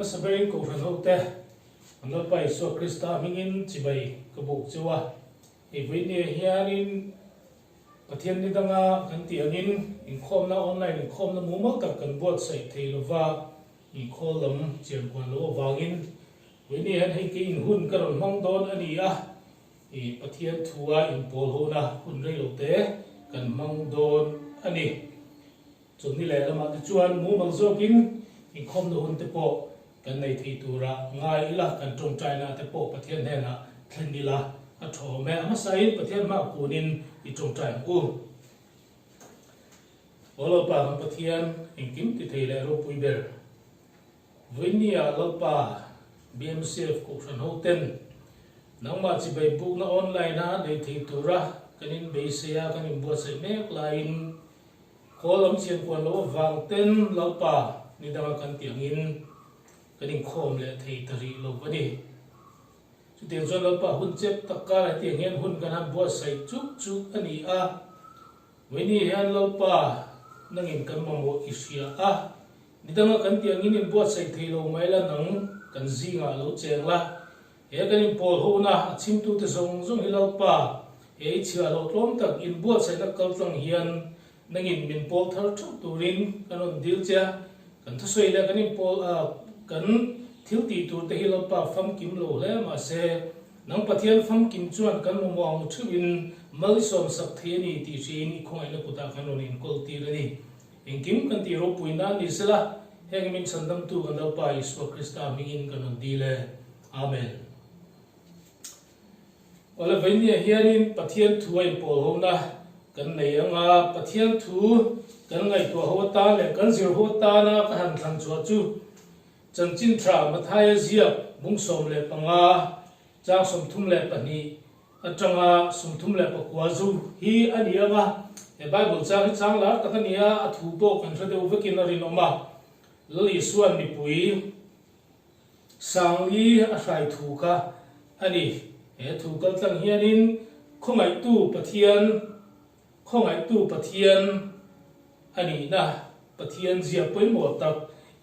saberin kohhran hote anol pai so Krista mingin chibai kabuk chewa evini hianin Pathianni danga kanti angin Inkhawm na online Inkhawm na mumak tak kan buat sai thei lova Inkhawm chiangkwan lo wangin vini han hei ki hun karon mang don ani a Pathian thua in pol hona hun rei lo te kan mang don ani chuni le lama chuan mu mang zokin Inkhawm no hun te po kan nei thei tura ngai ila kan tong China te po Pathian hena thlengila a tho me ama sain Pathian ma kunin I tong China ku olo pa Pathian ingkim ti thei le ro puiber vinia lopa Bmcf kohhran hoten nangma chi bai book na online na nei thei tura kanin beisia kanin buat sai mek lain kolam chian kwan lo wangten lopa ni danga kan tiangin kanin khom le thei tari lo bani chu tiang zon lopa hun chep taka tiang hen hun kan buat sai chuk chuk ani a weni han lopa nangin kan mamo isia a ni danga kan tiangin buat sai thei lo mai la nang kan zinga lo chengla e kanin pol hona chim tu te zong zong hilopa e chia lo tlom tak in buat sai na kal tlang hian nangin min pol thar thuk turin kanon dil cha kan thasoi le kanin pol kan thilti tur te hilopa fam kim lo le ma se nang Pathian fam kim chuan kan mo ang thuin malisom sak theni ti sin khongai na kuta kanon in kol ti rani engkim kan ti ro puina ni sela heng min sandam tu kan pa Isu Krista mingin kanon dile amen ola venia hianin Pathian thuai pol hona kan nei anga Pathian thu kan ngai to hota le kan zir hota na ka han thang chua chu chanchin thra mathai zia mung som le panga cha som thum le pani atanga som thum le pakwa zu hi ani anga e bible cha hi chang la takania athu po kan thade uvekin rin oma lali suan ni pui sangli a sai thu ka ani e thu kal tlang hianin khongai tu Pathian ani na Pathian zia poimo tak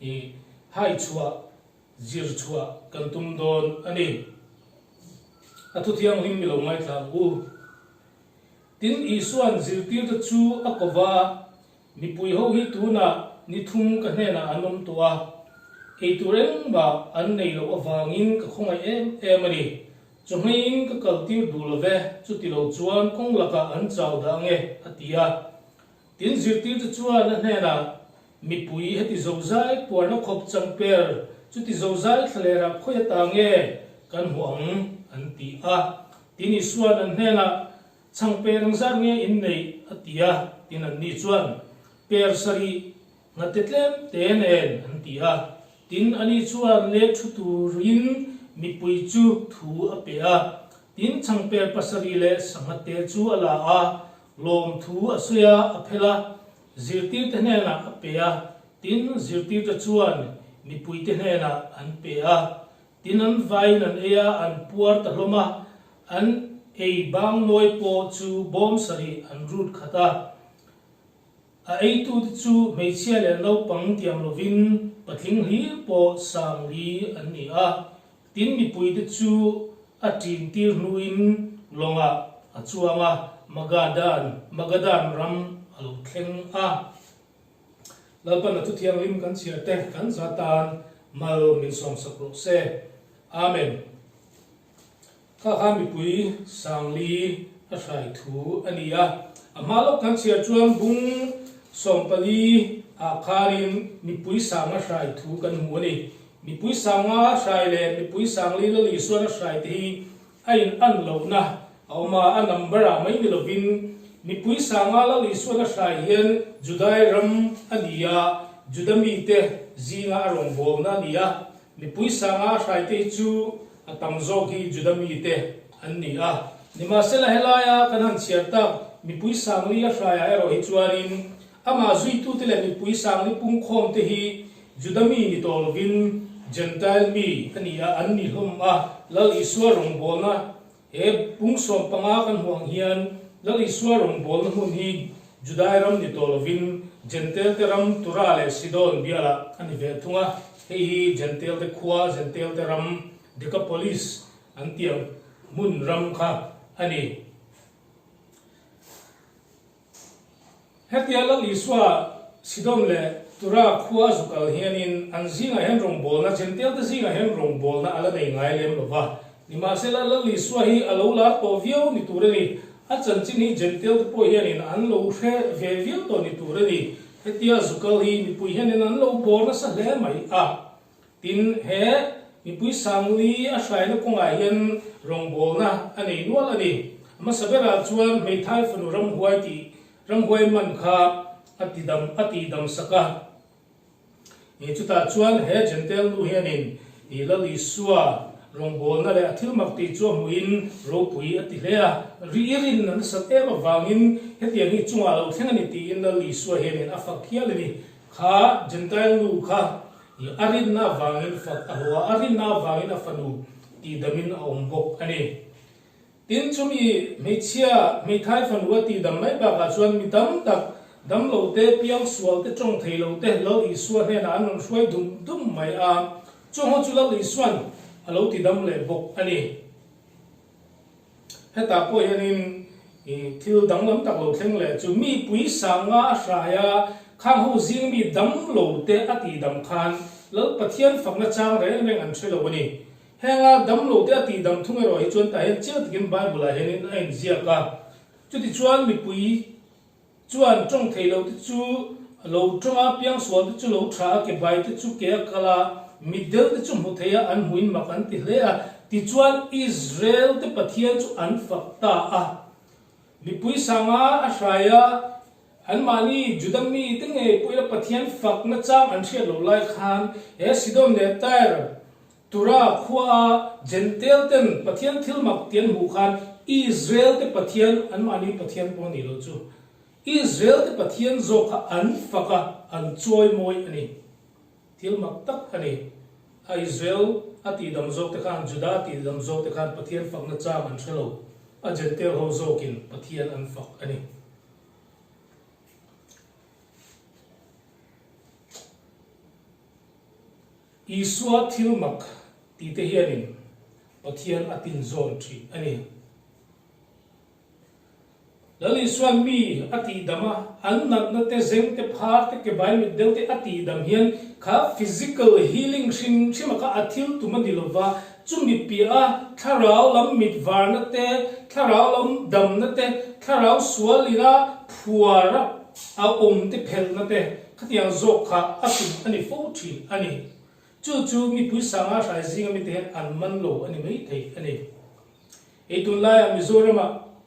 I hai chua zir chua kan tum don ani atu thiang lim milo mai thang u tin isuan zirtir ta chu akova mi pui ho hi tu na ni thum ka hne na anom tua e tureng ba an nei lo awangin ka khongai em ani chungin ka kaltir dulave chutilo chuan kong laka an chaw da nge atia tin zirtir ta chuan na hne na mi pui heti zozai porna khop changper chuti zozai thlera khoya ta nge kan huang an ti a tin isuan an hne na changper ang zar nge in nei atia tin an ni chuan per sari ngatetlem tenen an ti a tin ani chuan le thuturin mi pui chu thu apea tin changper pasari le sangate chu ala a lom thu asuya aphela zirtir te hna apea tin zirtir ta chuan mi pui te hna an pea tin an vai nan ea an puar ta hloma an ei bang noi po chu bom sari an rut khata a ei tu chu meichia le lo pang tiam lovin pathing hi po sang li an ni a tin mi pui te chu a tin tir nuin longa a chuanga magadan ram alo thleng a lalpan atu thiang lim kan chia te kan zatan mal min som sakro se amen kha mi pui sangli a sai thu ania amalo kan chia chuan bung sompali a kharin mi pui sanga sai thu kan mu ani mi pui sanga sai le mi pui sangli lo li suan sai ti ain an lo na awma a number a mai ni lovin mi pui sanga lo li suan sai hian judai ram ania judami te zinga arong bol na nia mi pui sanga sai te chu atamzo ki judami te ania nima sela helaya kanan chiarta mi pui sangli a sai a ro hi chuarin ama zui tu te le mi pui sangli pung khom te hi judami ni tolvin Gentile mi ania an ni hlom a lal iswa rong bol na e pung som panga kan huang hian lal iswa rong bol na hun hi judai ram ni tolovin gentle te ram tura le sidon biala ani ve thunga hei gentle te khua gentle te ram decapolis antiang mun ram kha ani hetiala liswa sidon le tura khua zukal hianin anzinga hen rong bol na gentle te zinga hen rong bol na ala nei ngai lem lova nima sela la liswa hi alola to vio ni turani a chanchin hi gentle te po hianin an lo hre ve vio to ni turani hetia zukal hi mi pui hianin an lo bor na sa hle mai a tin he mi pui sangli a hrai na konga hian rong bol na ani nual ani ama sabera chuan mei thai fanu ram huai man kha atidam saka e chuta chuan he gentle lu hianin i la liswa rong bol na le athil mak ti chu muin ro pui ati hlea ririn nan sa te ma wangin hetiang hi chunga lo thengani ti in la liswa hianin a fakhial ni kha gentle lu kha i arin na wangin fak ahwa arin na wangin a fanu ti damin a ombok ani tin chumi meichia mei thai fanu ti dam mai ba ka chuan mi dam tak dam lo te piang sual te chong thei lo te lo i suwa he na an suai dum mai a chong ho chu lo i suan alo ti dam le bok ani heta po hianin thil dang lam tak lo thleng le chu mi pui sanga hraya khang ho zing mi dam lo te ati dam khan lo pathian fakna chang re reng an thelo ani henga dam lo te ati dam thunge ro hi chuan ta hen chiat gin bible a henin a in zia ka chu ti chuan mi pui chuan chong thei lo te chu lo tonga piang sual te chu lo tha ke bai te chu ke kala middle te chu mu theya an muin makan ti hlea ti chuan Israel te pathian chu an fakta a mi pui sanga a hraya an mani judami tinge puila pathian fakna chang an thia lo lai khan e sidom le tar tura khua gentle ten pathian thilmak tian mu khan Israel te pathian an mani pathian po ni lo chu Israel te pathian zo kha an faka an choi moi ani thilmak tak ani a Israel ati dam zo te khan juda ti dam zo te khan pathian fakna chang an thelo a gentle ho zo kin pathian an fak ani Iswa thilmak ti te hianin pathian atin zon tri ani lali swan mi ati dama an nat na te zeng te phar te ke bai mit del te ati dam hian kha physical healing shim ka athil tumadilova chumi pia tharau lam mit var na te tharau lam dam na te tharau sualira phuara a te phel na te khatiang zo kha atin ani fo thin ani chu mi pui sanga sai zinga mi te an man lo ani mai thei ani e tun la Mizoram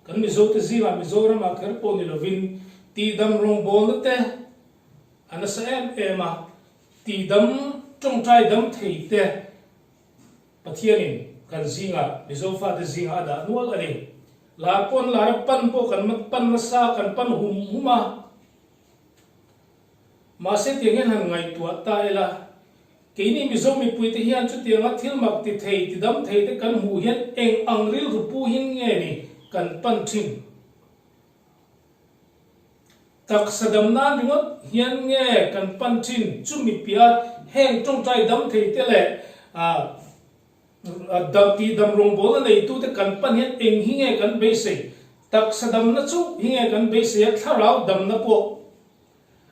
kan mizo te zinga Mizoram kher po ni lovin ti dam rong bol na te ana sa ema ti dam tong trai dam thei te pathianin kan zinga mizo fa te zinga da nual ani la pon la pan po kan mat pan na sa kan pan huma ma se tiangen han ngai tua ta ela keini mizo mi pui te hian chu tianga thilmak ti thei ti dam thei te kan hu hian eng angril rupu hin nge ni kan pan thin tak sadam na ringot hian nge kan pan thin chumi pia heng tong trai dam thei te le dam ti dam rong bol nei tu te kan pan hian eng hi nge kan be se tak sadam na chu hi nge kan be se tharau dam na po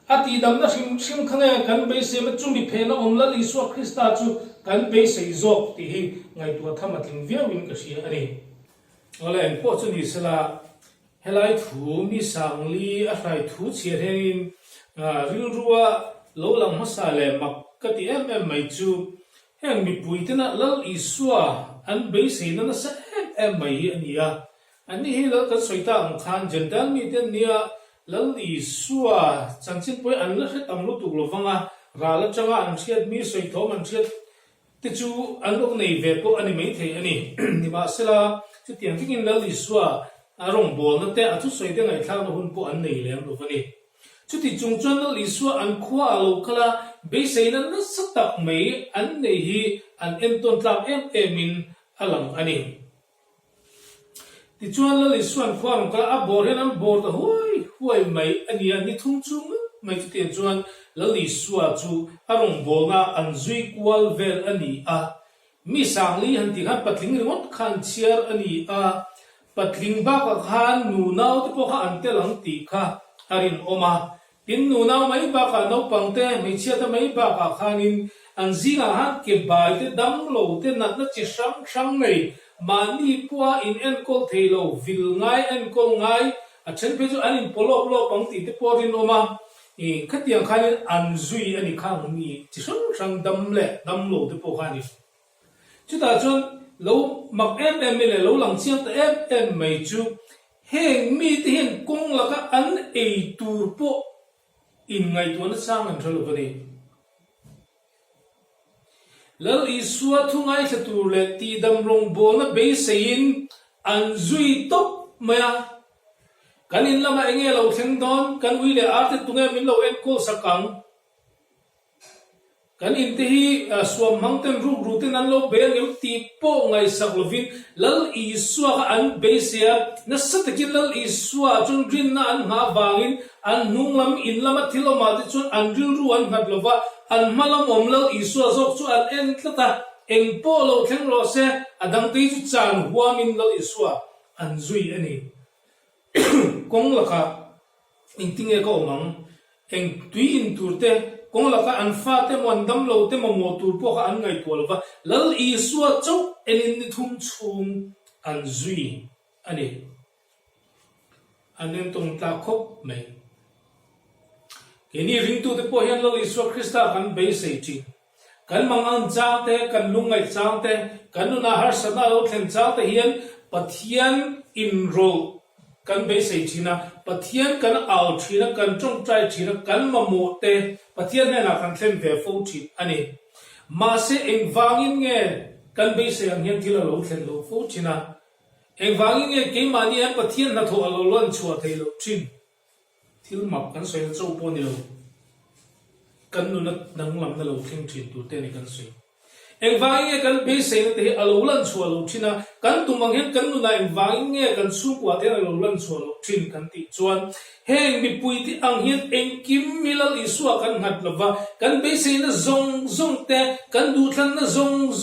ati dam na sim khane kan be se ma chumi phe na omla liswa Krista chu kan be se zok ti hi ngai tu thamatling viawin ka sia ani olen po chu ni sala helai thu mi sangli a hrai thu chiar hein rilruwa lo lang ma sa le mak ka ti mai chu heng mi puitena lal iswa an be se na sa mai ania ani hi lal ka soita ang khan jendal mi ten nia lal iswa chanchin poi an la tam lu tu lovanga rala changa an chiat mi soi thom an chiat te chu an lok nei ve po ani mai thei ani ni ma sela chu tiang king lal iswa arong bol na te atu soi te ngai thang no hun po an nei lem lo fani chu ti chung chon lal iswa an khwa lo kala be sei na na satak mai an nei hi an enton tlang emin alang ani ti chuan la li suan khwam ka a bor hen an bor ta huai mai ania ni thung chung mai chu te chuan lali suwa chu arong bolna an zui kwal vel ani a mi sangli han ti khan patling ringot khan chiar ani a patling ba ka khan nu nau te po kha ante lang ti kha arin oma tin nu nau mai ba ka no pangte mai chia ta mai ba ka khanin an zinga han ke bai te dam lo te nat na chi sang nei mani puwa in en kol thelo vil ngai en kol ngai a chen pe chu anin polo pang ti te porin oma e khatiang khanin an zui ani khang ni chi sang dam lo te po khani chu ta chon lo mak em le lo lang chiang ta em mai chu heng mi te hen kong la ka an e tur po in ngai tu na sang an thalo bani lal isua thungai thatu le ti dam rong bol na be sein an zui top maya kanin lama enge lo theng don kan wi le arte tunga min lo en ko sakang kan in te hi swam mountain ru te nan lo be neu ti po ngai sak lovin lal isua ka an be sia na satakin lal isua chun rin na an nga wangin an nunglam in lama thiloma te chun an ril ru an ngat lova an malam omlal isua zok chu an en tlata eng po lo theng ro se adang te chu chan huamin lal isua an zui ani kong laka in tinge ko mang eng tui in turte kong laka an fa te mon dam lo te mo tur po ka an ngai tolwa lal isua chau enin ni thum chung an zui ani anen tong ta khop mai kini ring tu te po hian lal isua krista kan be sei chi kan mangang chang te kan lungai chang te kan nu na har sana lo thlen chang te hian pathian in ro kan be sei china pathian kan au thina kan trong trai thina kan mamu te pathian ne na kan thlen ve fo thi ani ma se eng wangin nge kan be sei ang hian thila lo thlen lo fo thina eng wangin nge ke mani an pathian na tho alo lon chua thei lo thin thil map kan soi chau po ni lo kan nu na nang lam na lo thing thin tu te ni kan soi eng wangin kan be sei na te alo lon chua lo thina kan tumang hian kan nu na eng wangin kan su kwa te alo lon chua lo thin kan ti chuan heng mi pui ti ang hian eng kim milal isua kan ngat lova kan be sei na zong te kan du thlan na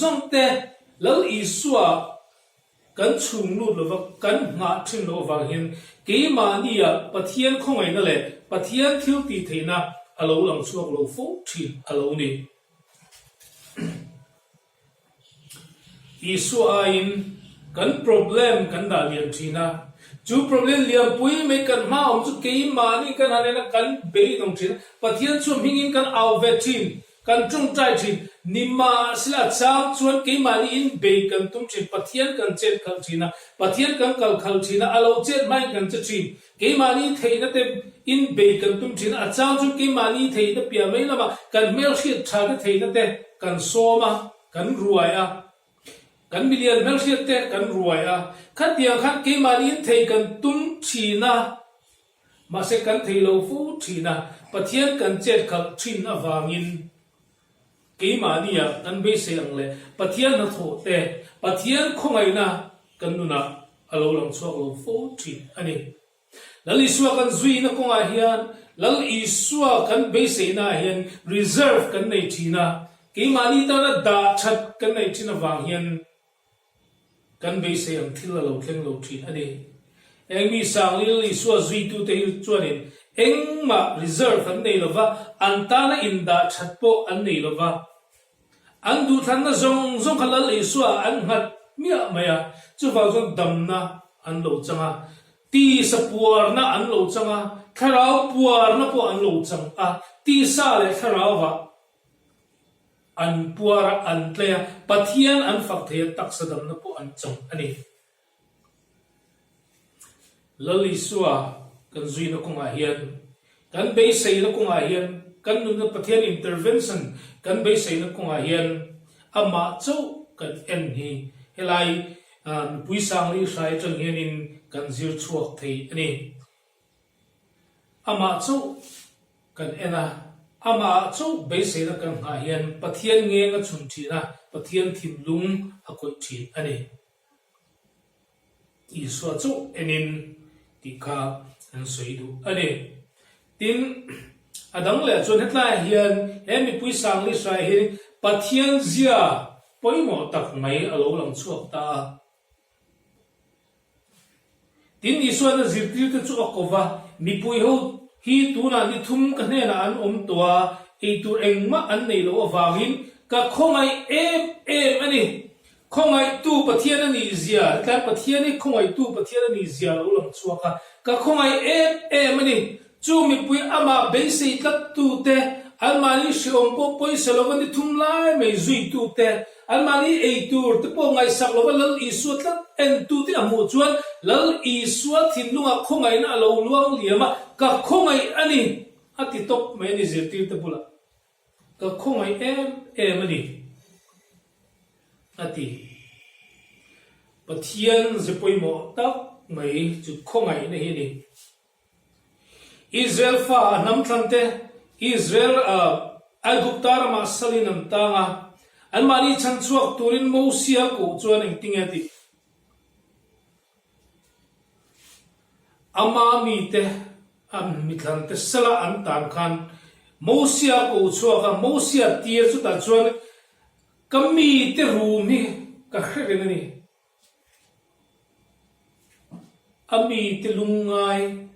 zong te lal isua kan chung lu lova kan nga thin lo wang hian ke mania pathian khongai na le pathian thil ti theina alo lang chuak lo fo thin alo ni isua in kan problem kan da lian thina chu problem liam pui me kan ma om chu ke mani kan hanena kan be dong thin pathian chu hingin kan au ve thin kan chung trai thin nimma sila chang chuan ke mani in be kan tum thin pathian kan chet khal thina pathian kan kal khal thina alo chet mai kan che thin ke mani theina te in be kan tum thin a chang chu ke mani theina pia mai lama kan mel hit tha te theina te kan soma kan ruaya kan million mel hit te kan ruaya khat dia khat ke mani thei kan tum thina ma se kan thei lo fu thina pathian kan chet khal thin awangin ke mania kan be se ang le pathian na tho te pathian khongai na kan nu na alo lang chuak lo fo thin ani lal isua kan zui na konga hian lal isua kan be se na hian reserve kan nei thina ke mani ta na da that kan nei thina wang hian kan be se ang thil lo thleng lo thin ani eng mi sang lil isua zui tu te chuanin eng ma reserve kan nei lova antana in da that po an nei lova an du than na zong khalal isua an ngat mia maya chu wa zon dam na an lo changa ti sa puar na an lo changa tharau puar na po an lo chang a ti sa le tharau wa an puar an tlea pathian an fak the tak sadam na po an chang ani lal isua kan zui na konga hian kan be sei na konga hian kan nu na pathian intervention kan be sei na konga hian ama chau kan en hi helai pui sang li sai chang hian in kan zir chuak thei ani ama chau kan ena ama chau be sei na kan ha hian pathian nge nga chun thina pathian thim lung akoi thin ani isua chau enin tikha an soi du ani tin adang le chon hetla hian emi pui sang li sai hi pathian zia poimo tak mai alo lang chuak ta tin iswa na zirtir te chu akova mi pui ho hi tuna ni thum ka hne na an tua e tur engma an nei lo awangin ka khongai em ani khongai tu pathian ani zia ka pathian ni khongai tu pathian ani zia lo lang chuaka ka khongai em ani chu mi pui ama be sei tat tu te almani shom po poi selovan ni thum lai mai zui tu te almani e tur te po ngai sak lo lal isu tlat en tu ti amu chuan lal isu thin lunga khongai na lo luang liama ka khongai ani ati top mai ni zirtir te bula ka khongai em ani ati pathian zepoi mo tak mai chu khongai na hi ni Israel fa nam thlante Israel al-Guptar ma salinam tanga almani chanchuak turin mosia ko chuan engtingati ama mi te mi thlante sala an tan khan mosia ko chuaka mosia tia chu ta chuan kami te rumi ka khrengani ami te lungai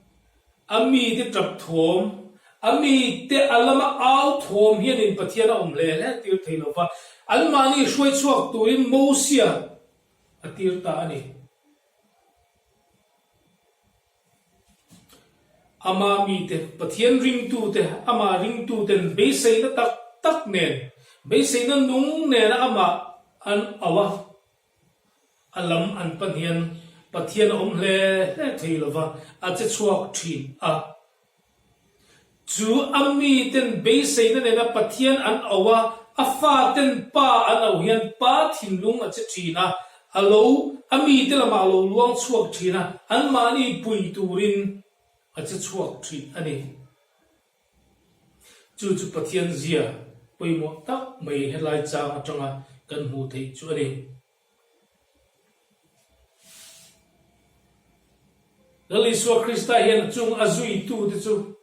ami te trap thom ami te alama au thom hian in pathiana omle le tir theilova almani shoi chuak turin mosia atir ta ani ama mi te pathian ring tu te ama ring tu ten be sei na tak nen be sei na nung nen ama an awa alam an pathian omle le theilova a che chuak thin a chu ami ten be sei na na pathian an awa afa ten pa an au hian pa thinlung a che thina alo ami te lama lo luang chuak thina an mani pui turin a che chuak thin ani chu pathian zia poimo tak mai helai chang atanga kan hu thei chu ani Mizo Kristiante hian chung azui tu te chu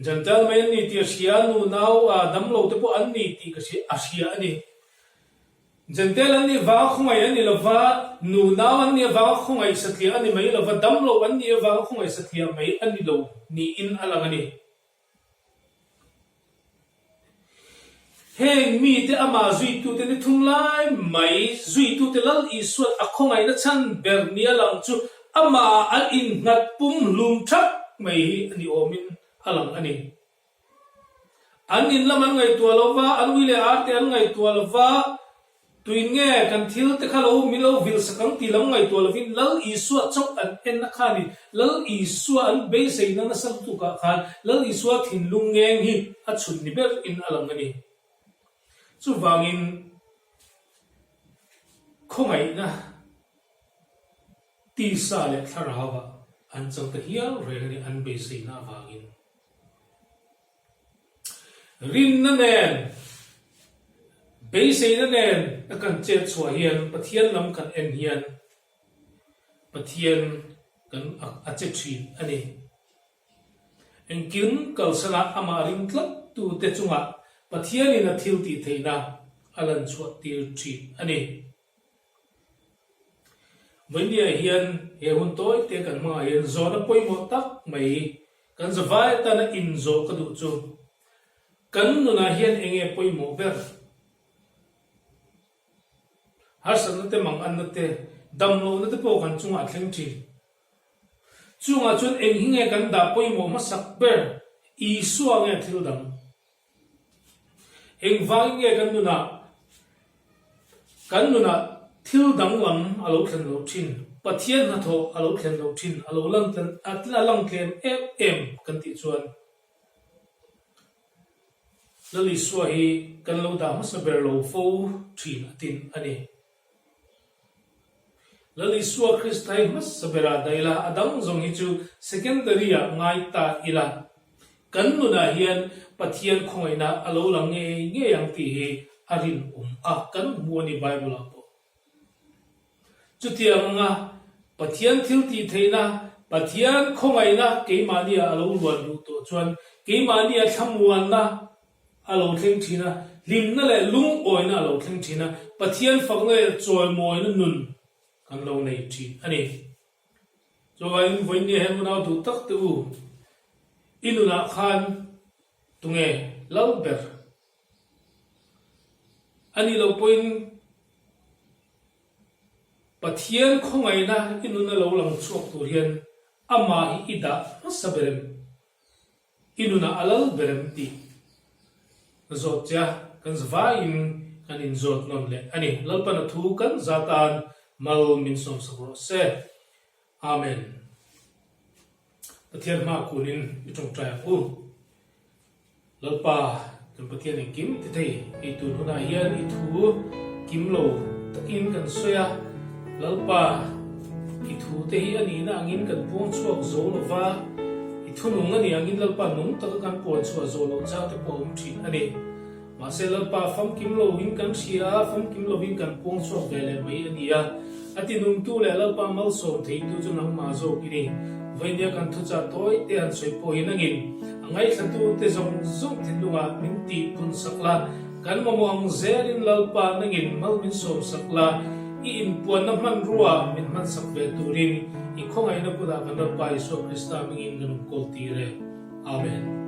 gentleman ni ti sia nu nau damlo te po an ni ti ka si asia ani gentleman ni wa khongai ani lova nu nau an ni wa khongai sathia ani mai lova damlo an ni wa khongai sathia mai ani lo ni in alang ani heng mi te ama zui tu te ni thumlai mai zui tu te lal iswat akhongai na chan bernia lang chu ama al in ngat pum lum thak mai ani omin alang ani anin laman ngai tua lova anwile arte an ngai tua lova tuin nge kan thil te khalo milo vil sakang tilam ngai tua lovin lal iswa chok an en na khani lal iswa an be sei na sal tu ka khan lal iswa thin lung ngeng hi a chun ni ber in alang ani chu wangin khongai na ti sa le tharawa an chang ta hial re ni an be sei na wangin rin na nen be sei na nen akan che chua hian pathian lam kan en hian pathian kan a che thin ani engkim kalsana ama ring tlak tu te chunga pathian in a thil ti theina alan chua tir thin ani Wendia hian he hun toy te kan ma hian zona poimo tak mai kan zawai ta na in zo ka du chu kan nu na hian enge poimo ber har san te mang an te dam lo na te po kan chunga thleng thi chunga chun eng hinge kan da poimo ma sak ber I suang e thil dam eng wang nge kan nu na thil dang lam alo thlen lo thin pathian na tho alo thlen lo thin alo lang tan atla lang tlem em kan ti chuan lali swahi kan lo da mas ber lo fo thin atin ani lali swa Kristai mas sabera daila adang zong hi chu secondary a ngai ta ila kan nu na hian pathian khongaina alo lang nge yang ti hi arin a kan muani bible a chutiang nga pathian thil ti theina pathian khongaina ke mania alo luan lu to chuan ke mani a thamuan na alo thleng thina lim na le lung oi na alo thleng thina pathian fak le choi moi na nun kan lo nei thi ani so in voin ni hen na du tak tu inuna khan tunge lalber ani lo point pathian khongai na inuna lo lang chuak tur hian ama hi ida saberem inuna alal berem ti zot cha kan zwa in kan in zot non le ani lalpana thu kan zatan mal min som sakro se amen pathian ma kunin itong trai u lalpa kan pathian kim ti thei ei tu huna hian I thu kim lo takin kan soya lalpa I thu te hi ani na angin kan pong chuak zo lova I thu nung ani angin lalpa nung tak kan pon chuak zo lo cha te po thin ani ma se lalpa fam kim lo hin kan thia fam kim lo hin kan pong chuak vele mai ani ya ati nung tu le lalpa mal so thei tu chu nang ma zo kini voinia kan thu cha toy te an soi po hin angin angai thatu te zong zong thinlunga min ti pun sakla kan mo ang zerin lalpa nangin mal min som sakla I in puan na man ruwa min man sakve turin I khongai na puda kan lalpa iso Krista mingin ganun kol tire amen